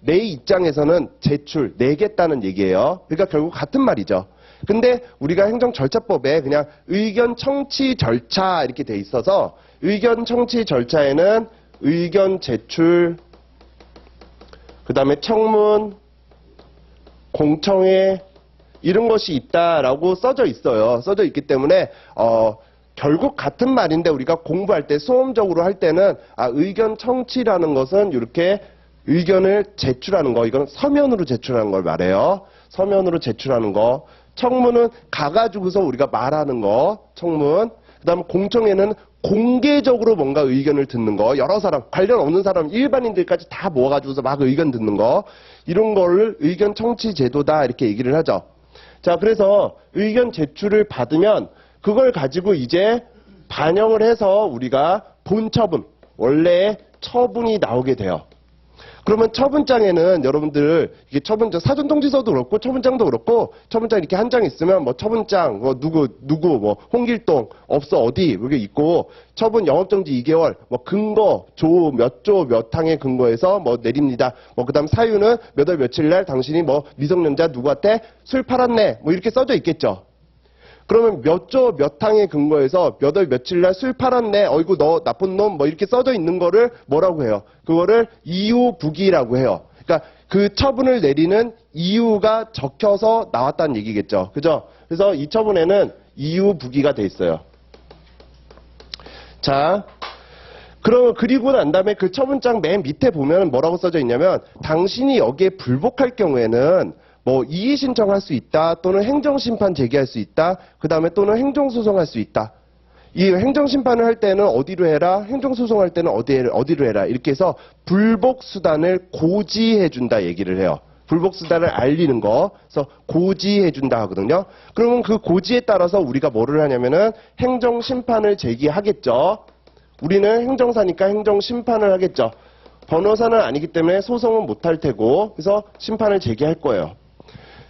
내 입장에서는 제출, 내겠다는 얘기예요. 그러니까 결국 같은 말이죠. 근데 우리가 행정절차법에 그냥 의견 청취 절차 이렇게 돼 있어서 의견 청취 절차에는 의견 제출, 그 다음에 청문, 공청회 이런 것이 있다라고 써져 있어요. 써져 있기 때문에 결국 같은 말인데 우리가 공부할 때 수험적으로 할 때는 의견 청취라는 것은 이렇게 의견을 제출하는 거, 이건 서면으로 제출하는 걸 말해요. 서면으로 제출하는 거. 청문은 가가지고서 우리가 말하는 거, 청문. 그 다음에 공청회는 공개적으로 뭔가 의견을 듣는 거, 여러 사람, 관련 없는 사람, 일반인들까지 다 모아가지고서 막 의견 듣는 거, 이런 거를 의견 청취 제도다 이렇게 얘기를 하죠. 자, 그래서 의견 제출을 받으면 그걸 가지고 이제 반영을 해서 우리가 본 처분, 원래의 처분이 나오게 돼요. 그러면 처분장에는 여러분들 이게 처분장 사전통지서도 그렇고 처분장도 그렇고 처분장 이렇게 한 장 있으면 뭐 처분장 뭐 누구 뭐 홍길동 없어 어디 이렇게 있고 처분 영업정지 2개월 뭐 근거 조 몇 항의 근거에서 뭐 내립니다. 뭐 그다음 사유는 몇 월 며칠 날 당신이 뭐 미성년자 누구한테 술 팔았네 뭐 이렇게 써져 있겠죠. 그러면 몇 조 몇 항의 근거에서 몇 월 며칠 날 술 팔았네, 어이구 너 나쁜 놈 뭐 이렇게 써져 있는 거를 뭐라고 해요? 그거를 이유부기라고 해요. 그러니까 그 처분을 내리는 이유가 적혀서 나왔다는 얘기겠죠. 그죠? 그래서 이 처분에는 이유부기가 돼 있어요. 자, 그리고 난 다음에 그 처분장 맨 밑에 보면 뭐라고 써져 있냐면 당신이 여기에 불복할 경우에는 뭐 이의 신청할 수 있다 또는 행정심판 제기할 수 있다 그 다음에 또는 행정소송할 수 있다. 이 행정심판을 할 때는 어디로 해라, 행정소송할 때는 어디로 해라 이렇게 해서 불복수단을 고지해준다 얘기를 해요. 불복수단을 알리는 거, 그래서 고지해준다 하거든요. 그러면 그 고지에 따라서 우리가 뭐를 하냐면은 행정심판을 제기하겠죠. 우리는 행정사니까 행정심판을 하겠죠. 변호사는 아니기 때문에 소송은 못할 테고 그래서 심판을 제기할 거예요.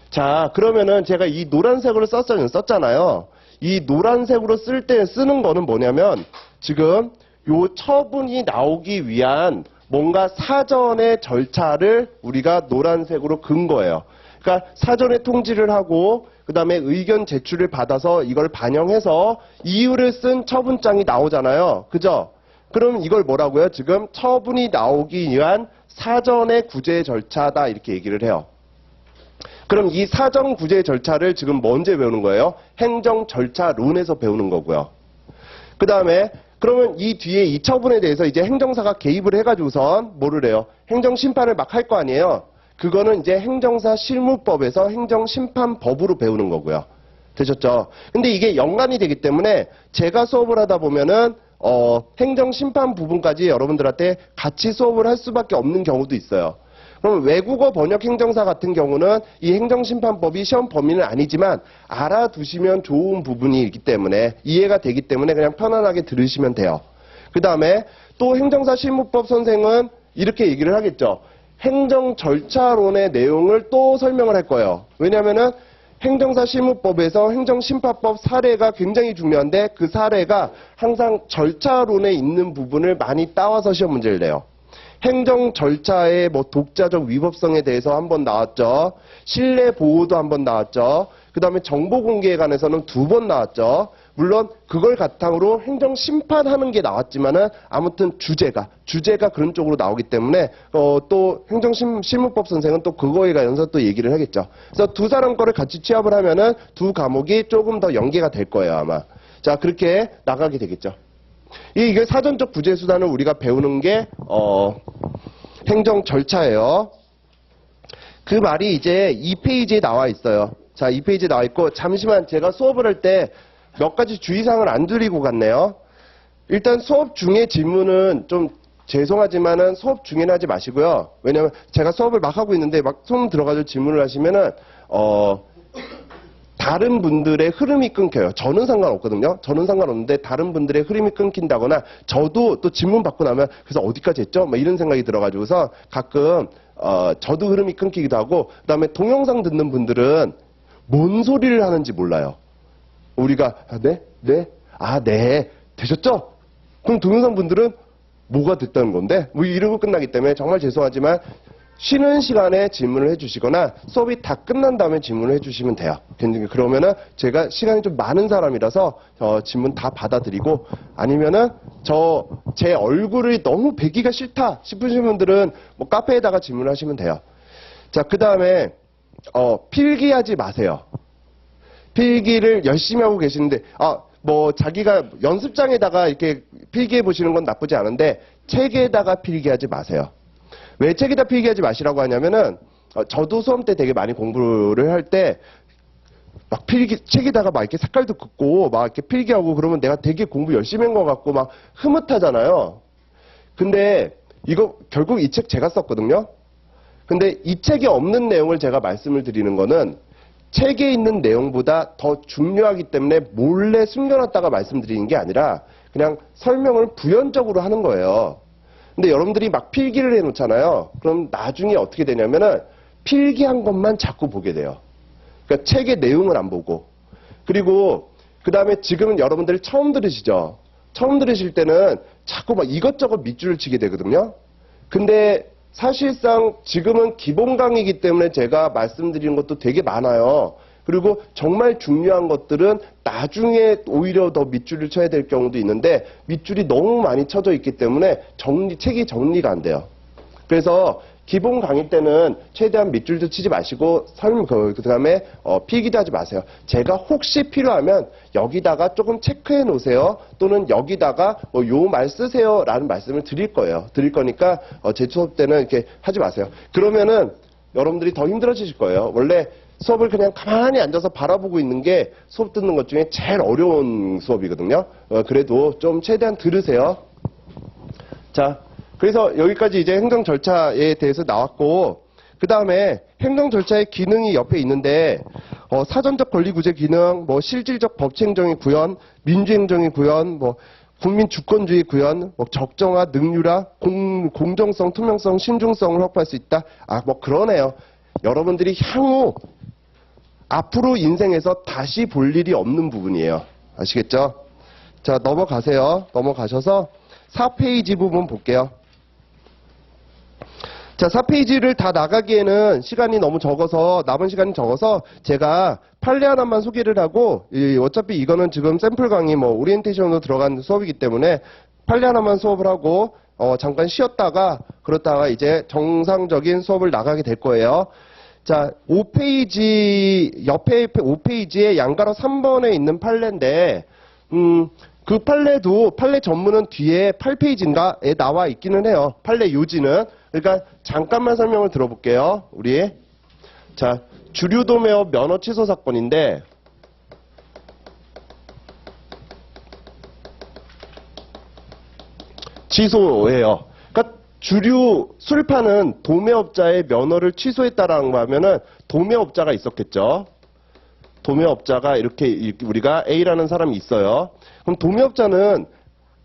자, 그러면은 제가 이 노란색으로 썼잖아요. 이 노란색으로 쓰는 거는 뭐냐면 지금 요 처분이 나오기 위한 뭔가 사전의 절차를 우리가 노란색으로 긋은 거예요. 그러니까 사전에 통지를 하고 그 다음에 의견 제출을 받아서 이걸 반영해서 이유를 쓴 처분장이 나오잖아요. 그죠? 그럼 이걸 뭐라고요? 지금 처분이 나오기 위한 사전의 구제 절차다 이렇게 얘기를 해요. 그럼 이 사전 구제 절차를 지금 언제 배우는 거예요? 행정 절차론에서 배우는 거고요. 그 다음에 그러면 이 뒤에 이 처분에 대해서 이제 행정사가 개입을 해가지고선 뭐를 해요? 행정심판을 막 할 거 아니에요? 그거는 이제 행정사 실무법에서 행정심판법으로 배우는 거고요. 되셨죠? 근데 이게 연관이 되기 때문에 제가 수업을 하다 보면은 행정심판 부분까지 여러분들한테 같이 수업을 할 수밖에 없는 경우도 있어요. 그럼 외국어 번역 행정사 같은 경우는 이 행정심판법이 시험 범위는 아니지만 알아두시면 좋은 부분이 있기 때문에 이해가 되기 때문에 그냥 편안하게 들으시면 돼요. 그 다음에 또 행정사 실무법 선생은 이렇게 얘기를 하겠죠. 행정 절차론의 내용을 또 설명을 할 거예요. 왜냐하면은 행정사 실무법에서 행정심판법 사례가 굉장히 중요한데 그 사례가 항상 절차론에 있는 부분을 많이 따와서 시험 문제를 내요. 행정 절차의 뭐 독자적 위법성에 대해서 한번 나왔죠. 신뢰 보호도 한번 나왔죠. 그 다음에 정보 공개에 관해서는 2번 나왔죠. 물론 그걸 바탕으로 행정 심판하는 게 나왔지만은 아무튼 주제가 그런 쪽으로 나오기 때문에 또 행정실무법 선생은 또 그거에 관해서 또 얘기를 하겠죠. 그래서 두 사람 거를 같이 취합을 하면은 두 과목이 조금 더 연계가 될 거예요 아마. 자, 그렇게 나가게 되겠죠. 이게 사전적 구제 수단을 우리가 배우는 게 행정 절차예요. 그 말이 이제 2페이지에 나와 있어요. 자, 2페이지에 나와 있고 잠시만 제가 수업을 할 때 몇 가지 주의사항을 안 드리고 갔네요. 일단 수업 중에 질문은 좀 죄송하지만은 수업 중에는 하지 마시고요. 왜냐면 제가 수업을 막 하고 있는데 막 손 들어가지고 질문을 하시면은 다른 분들의 흐름이 끊겨요. 저는 상관없거든요. 저는 상관없는데 다른 분들의 흐름이 끊긴다거나 저도 또 질문 받고 나면 그래서 어디까지 했죠? 막 이런 생각이 들어가지고서 가끔 저도 흐름이 끊기기도 하고 그다음에 동영상 듣는 분들은 뭔 소리를 하는지 몰라요. 우리가 네 되셨죠? 그럼 동영상 분들은 뭐가 됐다는 건데 뭐 이러고 끝나기 때문에 정말 죄송하지만 쉬는 시간에 질문을 해주시거나 수업이 다 끝난 다음에 질문을 해주시면 돼요. 그러면은 제가 시간이 좀 많은 사람이라서 질문 다 받아드리고, 아니면은 제 얼굴이 너무 뵈기가 싫다 싶으신 분들은 뭐 카페에다가 질문을 하시면 돼요. 자, 그 다음에 필기하지 마세요. 필기를 열심히 하고 계시는데 뭐 자기가 연습장에다가 이렇게 필기해 보시는 건 나쁘지 않은데 책에다가 필기하지 마세요. 왜 책에다 필기하지 마시라고 하냐면은 저도 수험 때 되게 많이 공부를 할 때 막 책에다가 막 이렇게 색깔도 긋고 막 이렇게 필기하고 그러면 내가 되게 공부 열심히 한 것 같고 막 흐뭇하잖아요. 근데 이거 결국 이 책 제가 썼거든요. 근데 이 책에 없는 내용을 제가 말씀을 드리는 거는 책에 있는 내용보다 더 중요하기 때문에 몰래 숨겨놨다가 말씀드리는 게 아니라 그냥 설명을 부연적으로 하는 거예요. 근데 여러분들이 막 필기를 해놓잖아요. 그럼 나중에 어떻게 되냐면은 필기한 것만 자꾸 보게 돼요. 그러니까 책의 내용을 안 보고. 그리고 그 다음에 지금은 여러분들이 처음 들으시죠. 처음 들으실 때는 자꾸 막 이것저것 밑줄을 치게 되거든요. 근데 사실상 지금은 기본 강의이기 때문에 제가 말씀드리는 것도 되게 많아요. 그리고 정말 중요한 것들은 나중에 오히려 더 밑줄을 쳐야 될 경우도 있는데 밑줄이 너무 많이 쳐져 있기 때문에 책이 정리가 안 돼요. 그래서 기본 강의 때는 최대한 밑줄도 치지 마시고 그 다음에 필기도 하지 마세요. 제가 혹시 필요하면 여기다가 조금 체크해 놓으세요. 또는 여기다가 요 말 쓰세요 라는 말씀을 드릴 거예요. 드릴 거니까 제 수업 때는 이렇게 하지 마세요. 그러면은 여러분들이 더 힘들어지실 거예요. 원래 수업을 그냥 가만히 앉아서 바라보고 있는 게 수업 듣는 것 중에 제일 어려운 수업이거든요. 그래도 좀 최대한 들으세요. 자, 그래서 여기까지 이제 행정 절차에 대해서 나왔고, 그 다음에 행정 절차의 기능이 옆에 있는데, 사전적 권리구제 기능, 뭐 실질적 법치행정의 구현, 민주행정의 구현, 뭐 국민 주권주의 구현, 뭐 적정화, 능률화, 공정성, 투명성, 신중성을 확보할 수 있다. 뭐 그러네요. 여러분들이 향후 앞으로 인생에서 다시 볼 일이 없는 부분이에요. 아시겠죠? 자, 넘어가세요. 넘어가셔서 4페이지 부분 볼게요. 자, 4페이지를 다 나가기에는 시간이 너무 적어서, 남은 시간이 적어서 제가 판례 하나만 소개를 하고, 어차피 이거는 지금 샘플 강의 뭐 오리엔테이션으로 들어간 수업이기 때문에 판례 하나만 수업을 하고 잠깐 쉬었다가 그렇다가 이제 정상적인 수업을 나가게 될 거예요. 자, 5페이지 옆에 5페이지에 양가로 3번에 있는 판례인데 그 판례도 판례 전문은 뒤에 8페이지인가에 나와 있기는 해요. 판례 요지는. 그러니까 잠깐만 설명을 들어볼게요. 우리. 자, 주류도매업 면허 취소 사건인데 취소예요. 그러니까 주류 술 파는 도매업자의 면허를 취소했다라는 거 하면은 도매업자가 있었겠죠. 도매업자가 이렇게 우리가 A라는 사람이 있어요. 그럼 도매업자는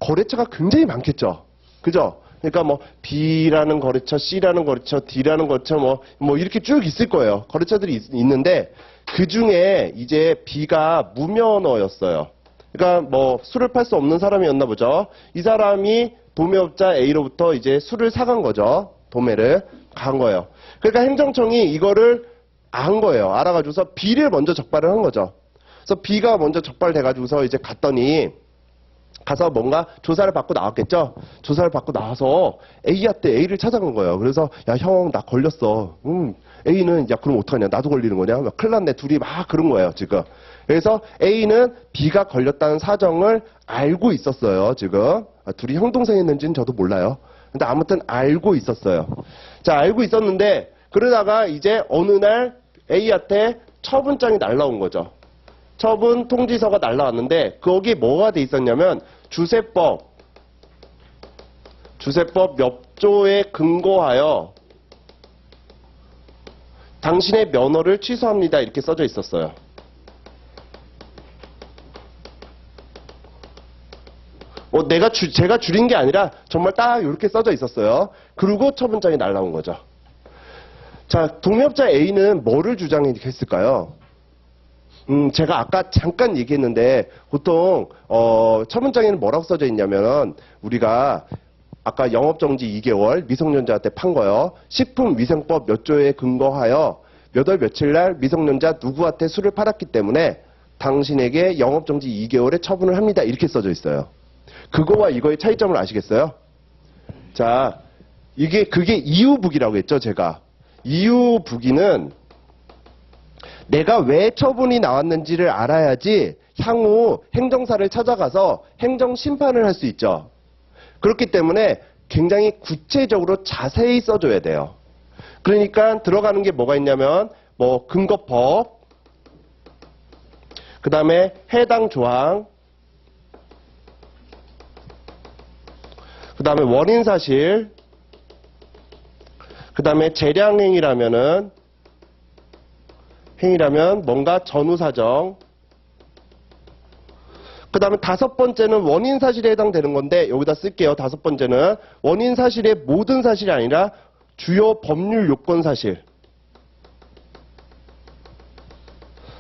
거래처가 굉장히 많겠죠. 그죠? 그러니까 뭐 B라는 거래처, C라는 거래처, D라는 거래처 뭐 이렇게 쭉 있을 거예요. 거래처들이 있는데 그 중에 이제 B가 무면허였어요. 그러니까 뭐 술을 팔 수 없는 사람이었나 보죠. 이 사람이 도매업자 A로부터 이제 술을 사간 거죠. 도매를 간 거예요. 그러니까 행정청이 이거를 안 거예요. 알아가지고서 B를 먼저 적발을 한 거죠. 그래서 B가 먼저 적발돼가지고서 이제 갔더니 가서 뭔가 조사를 받고 나왔겠죠. 조사를 받고 나와서 A한테 A를 찾아간 거예요. 그래서 야, 형, 나 걸렸어. A는 야, 그럼 어떡하냐? 나도 걸리는 거냐? 막 큰일 났네. 둘이 막 그런 거예요, 지금. 그래서 A는 B가 걸렸다는 사정을 알고 있었어요, 지금. 둘이 형동생했는지는 저도 몰라요. 근데 아무튼 알고 있었어요. 자, 알고 있었는데 그러다가 이제 어느 날 A한테 처분장이 날라온 거죠. 처분 통지서가 날라왔는데 거기 뭐가 돼 있었냐면 주세법 몇 조에 근거하여 당신의 면허를 취소합니다. 이렇게 써져 있었어요. 제가 줄인 게 아니라 정말 딱 이렇게 써져 있었어요. 그리고 처분장이 날라온 거죠. 자, 도매업자 A는 뭐를 주장했을까요? 제가 아까 잠깐 얘기했는데 보통 처분장에는 뭐라고 써져 있냐면 우리가 아까 영업정지 2개월 미성년자한테 판 거요. 식품위생법 몇 조에 근거하여 몇 월 며칠 날 미성년자 누구한테 술을 팔았기 때문에 당신에게 영업정지 2개월에 처분을 합니다. 이렇게 써져 있어요. 그거와 이거의 차이점을 아시겠어요? 자, 그게 이유부기라고 했죠, 제가. 이유부기는 내가 왜 처분이 나왔는지를 알아야지 향후 행정사를 찾아가서 행정심판을 할 수 있죠. 그렇기 때문에 굉장히 구체적으로 자세히 써줘야 돼요. 그러니까 들어가는 게 뭐가 있냐면, 뭐, 근거법, 그 다음에 해당 조항, 그 다음에 원인사실, 그 다음에 재량행위라면 뭔가 전후사정, 그 다음에 5번째는 원인사실에 해당되는 건데 여기다 쓸게요. 5번째는 원인사실의 모든 사실이 아니라 주요 법률 요건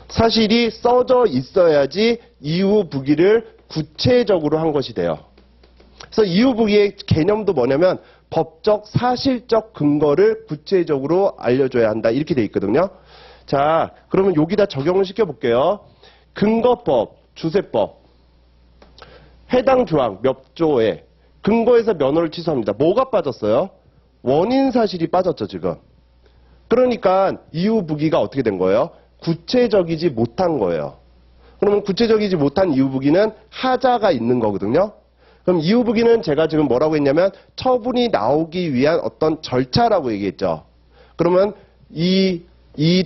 사실이 써져 있어야지 이유부기를 구체적으로 한 것이 돼요. 그래서 이유부기의 개념도 뭐냐면 법적 사실적 근거를 구체적으로 알려줘야 한다. 이렇게 돼 있거든요. 자, 그러면 여기다 적용을 시켜볼게요. 근거법, 주세법, 해당 조항 몇 조에 근거에서 면허를 취소합니다. 뭐가 빠졌어요? 원인사실이 빠졌죠, 지금. 그러니까 이유부기가 어떻게 된 거예요? 구체적이지 못한 거예요. 그러면 구체적이지 못한 이유부기는 하자가 있는 거거든요. 그럼 이유부기는 제가 지금 뭐라고 했냐면 처분이 나오기 위한 어떤 절차라고 얘기했죠. 그러면 이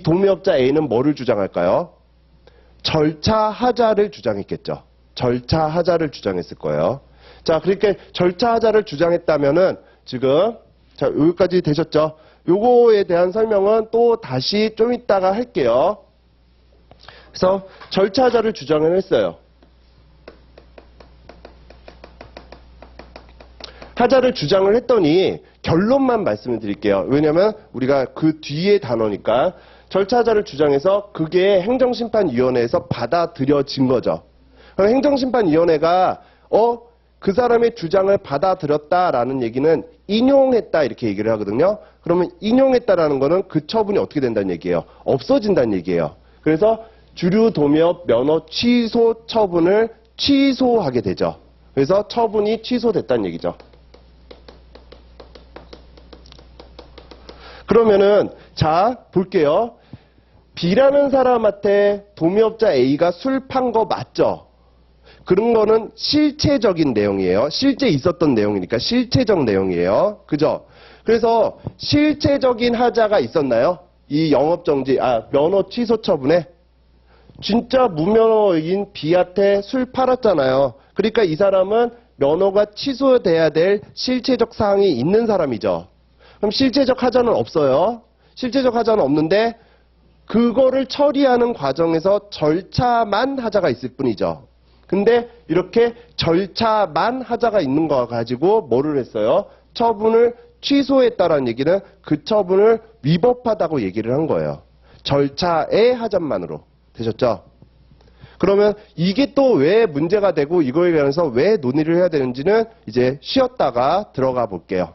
도매업자 A는 뭐를 주장할까요? 절차 하자를 주장했겠죠. 절차 하자를 주장했을 거예요. 자, 그러니까 절차 하자를 주장했다면은 지금 자, 여기까지 되셨죠? 요거에 대한 설명은 또 다시 좀 이따가 할게요. 그래서 절차 하자를 주장을 했어요. 하자를 주장을 했더니 결론만 말씀을 드릴게요. 왜냐면 우리가 그 뒤에 단어니까 절차 하자를 주장해서 그게 행정심판위원회에서 받아들여진 거죠. 그럼 행정심판위원회가 그 사람의 주장을 받아들였다라는 얘기는 인용했다 이렇게 얘기를 하거든요. 그러면 인용했다라는 거는 그 처분이 어떻게 된다는 얘기예요? 없어진다는 얘기예요. 그래서 주류 도매업 면허 취소 처분을 취소하게 되죠. 그래서 처분이 취소됐다는 얘기죠. 그러면은 자 볼게요. B라는 사람한테 도매업자 A가 술 판 거 맞죠? 그런 거는 실체적인 내용이에요. 실제 있었던 내용이니까 실체적 내용이에요. 그죠? 그래서 실체적인 하자가 있었나요? 이 영업정지, 면허 취소 처분에 진짜 무면허인 B한테 술 팔았잖아요. 그러니까 이 사람은 면허가 취소돼야 될 실체적 사항이 있는 사람이죠. 그럼 실체적 하자는 없어요. 실체적 하자는 없는데 그거를 처리하는 과정에서 절차만 하자가 있을 뿐이죠. 근데 이렇게 절차만 하자가 있는 거 가지고 뭐를 했어요? 처분을 취소했다라는 얘기는 그 처분을 위법하다고 얘기를 한 거예요. 절차의 하자만으로. 되셨죠? 그러면 이게 또 왜 문제가 되고 이거에 관해서 왜 논의를 해야 되는지는 이제 쉬었다가 들어가 볼게요.